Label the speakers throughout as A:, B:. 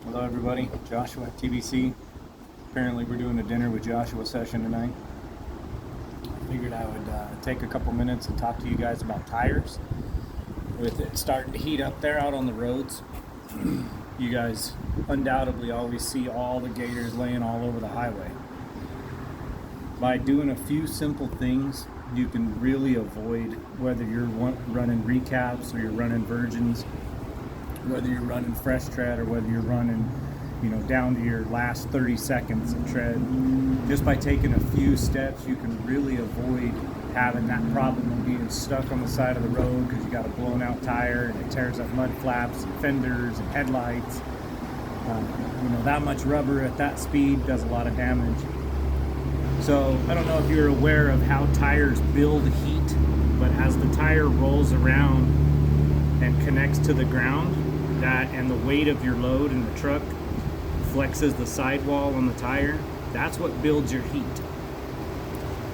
A: Hello everybody, Joshua at TBC. Apparently we're doing a dinner with Joshua session tonight. I figured I would take a couple minutes and talk to you guys about tires. With it starting to heat up there out on the roads, you guys undoubtedly always see all the gators laying all over the highway. By doing a few simple things, you can really avoid, whether you're running recaps or you're running virgins, whether you're running fresh tread or whether you're running, down to your last 30 seconds of tread. Just by taking a few steps, you can really avoid having that problem of being stuck on the side of the road because you got a blown out tire and it tears up mud flaps and fenders and headlights. That much rubber at that speed does a lot of damage. So I don't know if you're aware of how tires build heat, but as the tire rolls around and connects to the ground, that and the weight of your load in the truck flexes the sidewall on the tire. That's what builds your heat.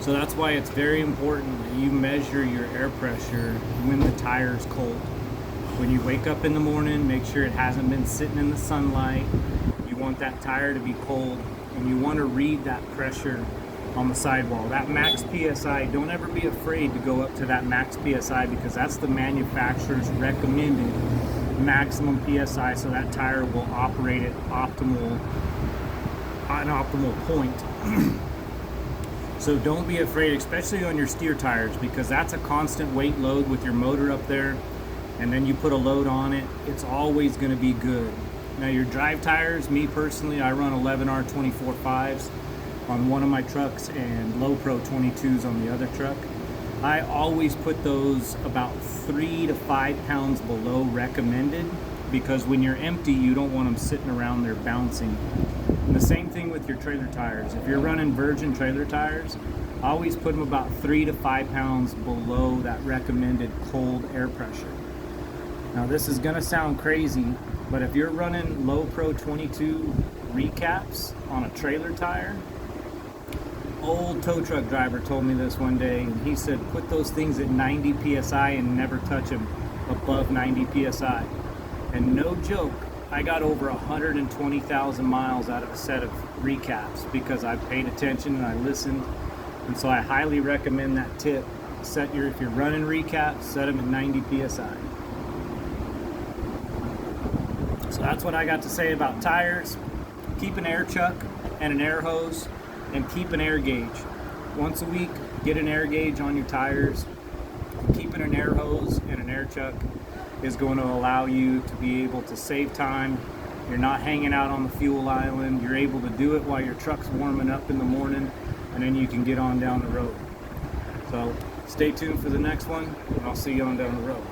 A: So that's why it's very important that you measure your air pressure when the tire is cold. When you wake up in the morning, make sure it hasn't been sitting in the sunlight. You want that tire to be cold, and you want to read that pressure on the sidewall. That max PSI, don't ever be afraid to go up to that max PSI, because that's the manufacturer's recommended maximum PSI, so that tire will operate at an optimal point. So don't be afraid, especially on your steer tires, because that's a constant weight load with your motor up there, and then you put a load on it, it's always going to be good. Now your drive tires, me personally, I run 11R 24.5s on one of my trucks and Low Pro 22s on the other truck. I always put those about 3 to 5 pounds below recommended, because when you're empty, you don't want them sitting around there bouncing. And the same thing with your trailer tires. If you're running virgin trailer tires, I always put them about 3 to 5 pounds below that recommended cold air pressure. Now this is gonna sound crazy, but if you're running Low Pro 22 recaps on a trailer tire, old tow truck driver told me this one day, and he said put those things at 90 psi and never touch them above 90 psi. And no joke, I got over 120,000 miles out of a set of recaps because I paid attention and I listened. And so I highly recommend that tip. If you're running recaps, set them at 90 psi. So that's what I got to say about tires. Keep an air chuck and an air hose, and keep an air gauge. Once a week, get an air gauge on your tires. Keeping an air hose and an air chuck is going to allow you to be able to save time. You're not hanging out on the fuel island. You're able to do it while your truck's warming up in the morning, and then you can get on down the road. So stay tuned for the next one, and I'll see you on down the road.